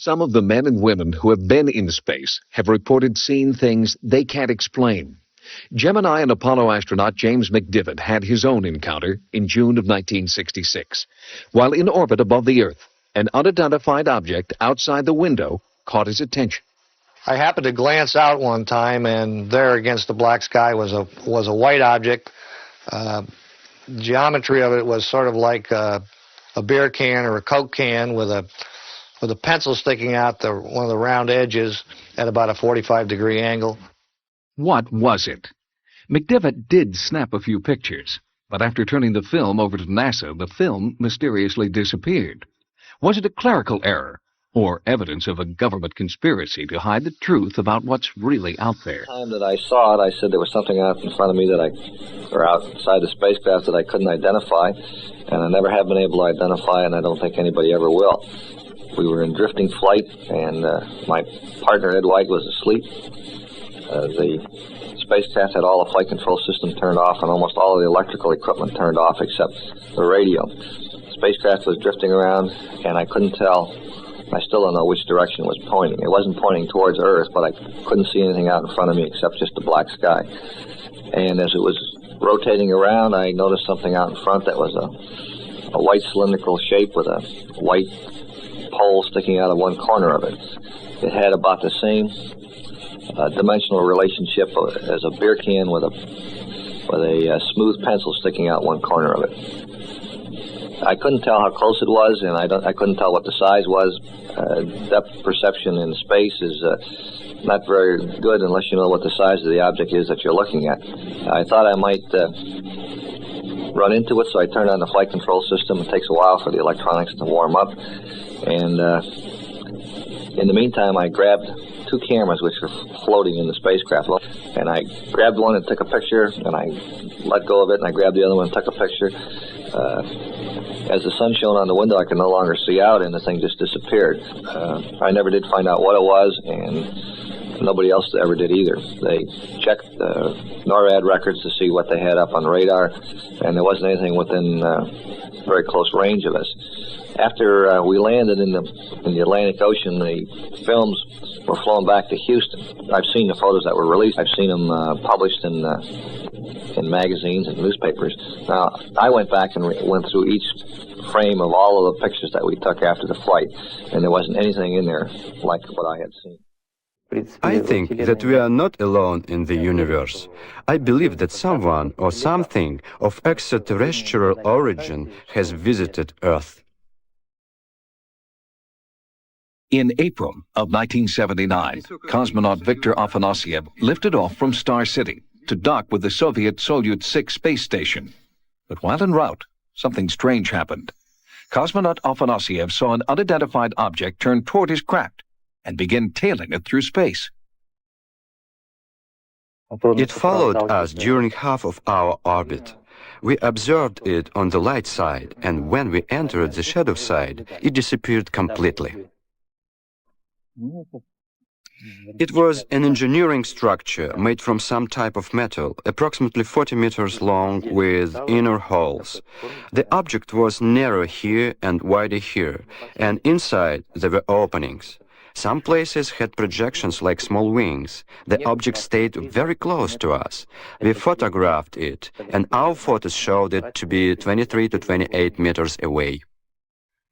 Some of the men and women who have been in space have reported seeing things they can't explain. Gemini and Apollo astronaut James McDivitt had his own encounter in June of 1966. While in orbit above the Earth, an unidentified object outside the window caught his attention. I happened to glance out one time, and there against the black sky was a white object. Geometry of it was sort of like a beer can or a Coke can with a pencil sticking out one of the round edges at about a 45-degree angle. What was it? McDivitt did snap a few pictures, but after turning the film over to NASA, the film mysteriously disappeared. Was it a clerical error, or evidence of a government conspiracy to hide the truth about what's really out there? The time that I saw it, I said there was something out in front of me or outside the spacecraft that I couldn't identify, and I never have been able to identify, and I don't think anybody ever will. We were in drifting flight, and my partner, Ed White, was asleep. The spacecraft had all the flight control system turned off and almost all of the electrical equipment turned off except the radio. The spacecraft was drifting around, and I couldn't tell. I still don't know which direction it was pointing. It wasn't pointing towards Earth, but I couldn't see anything out in front of me except just the black sky. And as it was rotating around, I noticed something out in front that was a white cylindrical shape with a white pole sticking out of one corner of it. It had about the same dimensional relationship as a beer can with a smooth pencil sticking out one corner of it. I couldn't tell how close it was, and I couldn't tell what the size was. Depth perception in space is not very good unless you know what the size of the object is that you're looking at. I thought I might run into it, so I turned on the flight control system. It takes a while for the electronics to warm up. And in the meantime, I grabbed two cameras which were floating in the spacecraft. And I grabbed one and took a picture, and I let go of it, and I grabbed the other one and took a picture. As the sun shone on the window, I could no longer see out, and the thing just disappeared. I never did find out what it was, and nobody else ever did either. They checked NORAD records to see what they had up on radar, and there wasn't anything within very close range of us. After we landed in the Atlantic Ocean, the films were flown back to Houston. I've seen the photos that were released. I've seen them published in magazines and newspapers. Now, I went back and went through each frame of all of the pictures that we took after the flight, and there wasn't anything in there like what I had seen. I think that we are not alone in the universe. I believe that someone or something of extraterrestrial origin has visited Earth. In April of 1979, cosmonaut Viktor Afanasyev lifted off from Star City to dock with the Soviet Soyuz 6 space station. But while en route, something strange happened. Cosmonaut Afanasyev saw an unidentified object turn toward his craft and begin tailing it through space. It followed us during half of our orbit. We observed it on the light side, and when we entered the shadow side, it disappeared completely. It was an engineering structure made from some type of metal, approximately 40 meters long with inner holes. The object was narrow here and wider here, and inside there were openings. Some places had projections like small wings. The object stayed very close to us. We photographed it, and our photos showed it to be 23 to 28 meters away.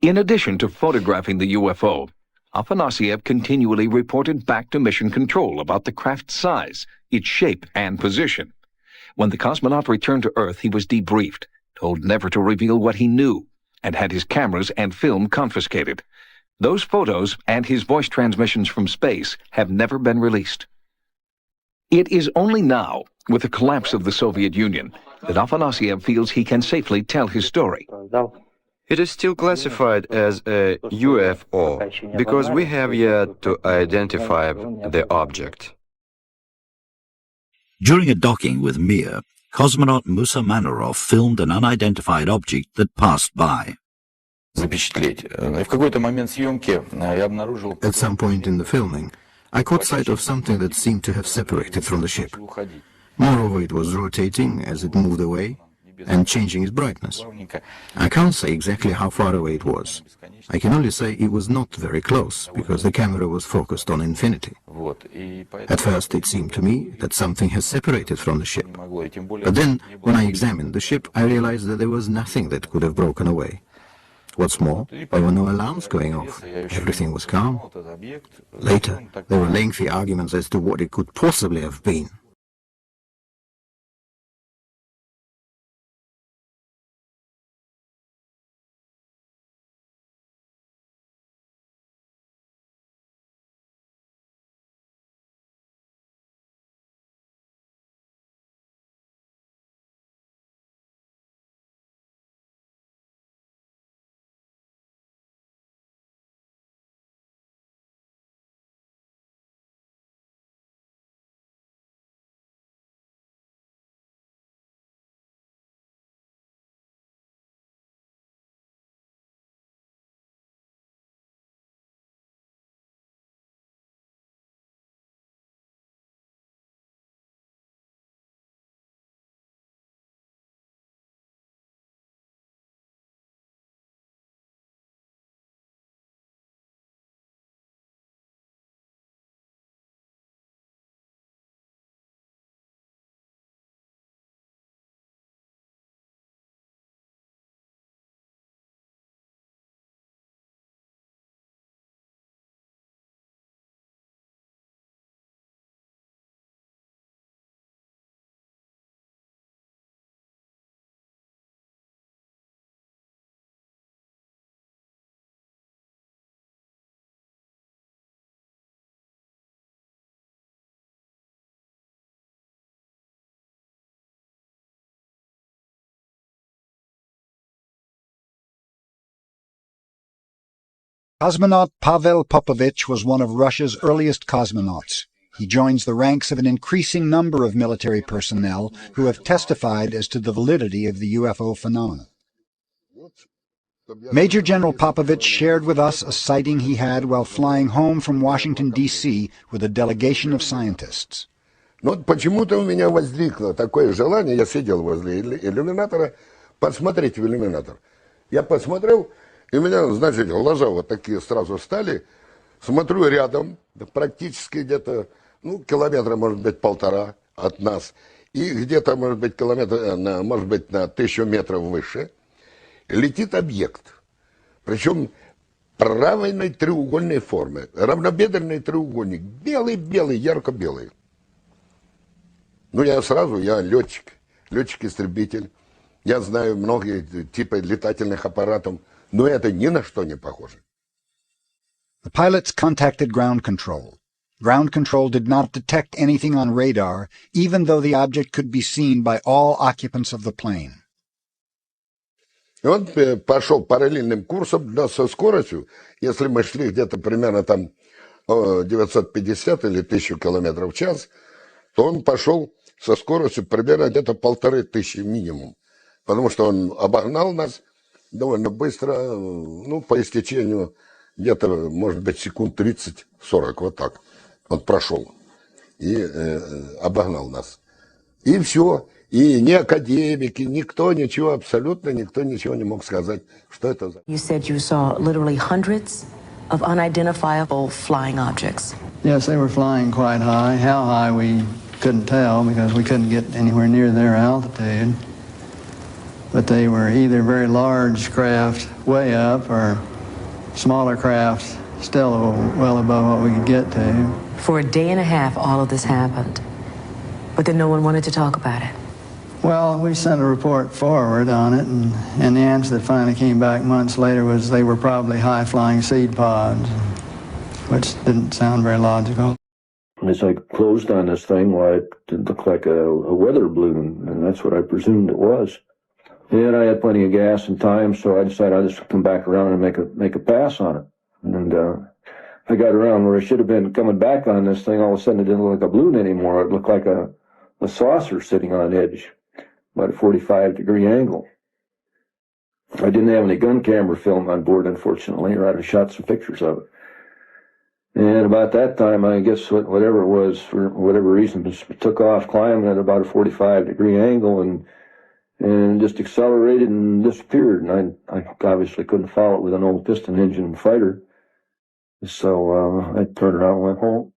In addition to photographing the UFO, Afanasyev continually reported back to Mission Control about the craft's size, its shape, and position. When the cosmonaut returned to Earth, he was debriefed, told never to reveal what he knew, and had his cameras and film confiscated. Those photos and his voice transmissions from space have never been released. It is only now, with the collapse of the Soviet Union, that Afanasyev feels he can safely tell his story. It is still classified as a UFO because we have yet to identify the object. During a docking with Mir, cosmonaut Musa Manarov filmed an unidentified object that passed by. At some point in the filming, I caught sight of something that seemed to have separated from the ship. Moreover, it was rotating as it moved away, and changing its brightness. I can't say exactly how far away it was. I can only say it was not very close, because the camera was focused on infinity. At first it seemed to me that something has separated from the ship. But then, when I examined the ship, I realized that there was nothing that could have broken away. What's more, there were no alarms going off. Everything was calm. Later, there were lengthy arguments as to what it could possibly have been. Cosmonaut Pavel Popovich was one of Russia's earliest cosmonauts. He joins the ranks of an increasing number of military personnel who have testified as to the validity of the UFO phenomena. Major General Popovich shared with us a sighting he had while flying home from Washington, D.C. with a delegation of scientists. Но вот почему-то у меня возникло такое желание, я сидел возле иллюминатора, посмотреть в иллюминатор. Я посмотрел, и у меня, значит, глаза вот такие сразу стали. Смотрю рядом, практически где-то, ну, километра, может быть, 1,5 от нас. И где-то, может быть, километр, может быть, на 1000 метров выше, летит объект. Причем правильной треугольной формы. Равнобедренный треугольник. Белый-белый, ярко-белый. Ну, я летчик, летчик-истребитель. Я знаю многие типы летательных аппаратов, но это ни на что не похоже. The pilots contacted ground control. Ground control did not detect anything on radar, even though the object could be seen by all occupants of the plane. И он пошел параллельным курсом, но со скоростью, если мы шли где-то примерно там 950 или 1000 километров в час, то он пошел со скоростью примерно где-то 1500 минимум. Потому что он обогнал нас довольно быстро, ну, по истечению где-то, может быть, секунд 30-40, вот так. Он прошел и обогнал нас. И все. И ни академики, никто ничего, абсолютно никто ничего не мог сказать, что это за... You said you saw literally hundreds of unidentifiable flying objects. Yes, they were flying quite high. How high we couldn't tell because we couldn't get anywhere near their altitude. But they were either very large craft way up or smaller craft still well above what we could get to. For a day and a half, all of this happened. But then no one wanted to talk about it. Well, we sent a report forward on it, and the answer that finally came back months later was they were probably high-flying seed pods, which didn't sound very logical. As I closed on this thing, well, it looked like a weather balloon, and that's what I presumed it was. And I had plenty of gas and time, so I decided I'd just come back around and make a pass on it. And I got around where I should have been coming back on this thing. All of a sudden, it didn't look like a balloon anymore. It looked like a saucer sitting on edge, about a 45-degree angle. I didn't have any gun camera film on board, unfortunately, or I'd have shot some pictures of it. And about that time, I guess whatever it was, for whatever reason, took off climbing at about a 45-degree angle, and and just accelerated and disappeared. And I obviously couldn't follow it with an old piston engine fighter. So I turned around and went home.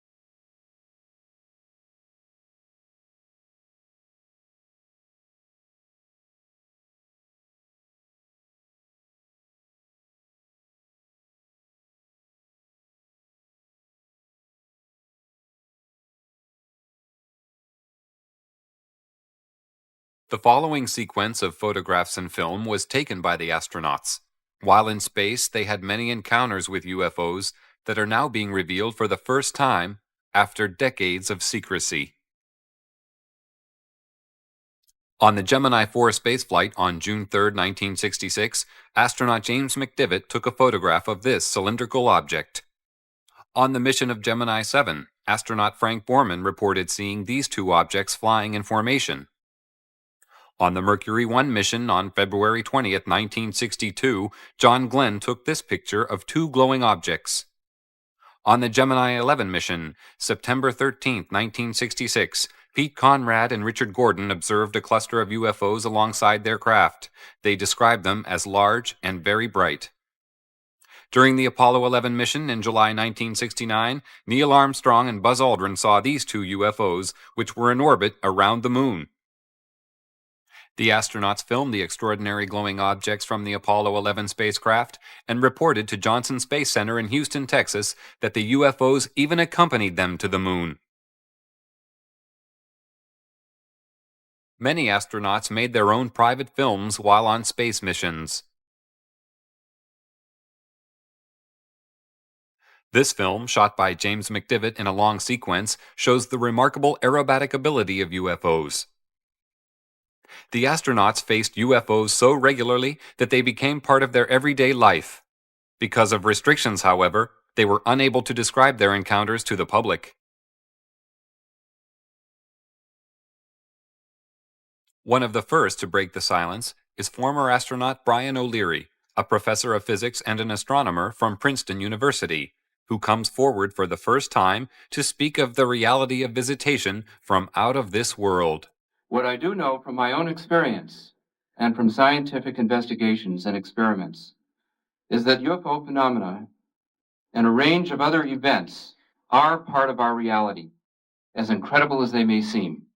The following sequence of photographs and film was taken by the astronauts. While in space, they had many encounters with UFOs that are now being revealed for the first time after decades of secrecy. On the Gemini 4 spaceflight on June 3, 1966, astronaut James McDivitt took a photograph of this cylindrical object. On the mission of Gemini 7, astronaut Frank Borman reported seeing these two objects flying in formation. On the Mercury 1 mission on February 20, 1962, John Glenn took this picture of two glowing objects. On the Gemini 11 mission, September 13, 1966, Pete Conrad and Richard Gordon observed a cluster of UFOs alongside their craft. They described them as large and very bright. During the Apollo 11 mission in July 1969, Neil Armstrong and Buzz Aldrin saw these two UFOs, which were in orbit around the moon. The astronauts filmed the extraordinary glowing objects from the Apollo 11 spacecraft and reported to Johnson Space Center in Houston, Texas, that the UFOs even accompanied them to the moon. Many astronauts made their own private films while on space missions. This film, shot by James McDivitt in a long sequence, shows the remarkable aerobatic ability of UFOs. The astronauts faced UFOs so regularly that they became part of their everyday life. Because of restrictions, however, they were unable to describe their encounters to the public. One of the first to break the silence is former astronaut Brian O'Leary, a professor of physics and an astronomer from Princeton University, who comes forward for the first time to speak of the reality of visitation from out of this world. What I do know from my own experience and from scientific investigations and experiments is that UFO phenomena and a range of other events are part of our reality, as incredible as they may seem.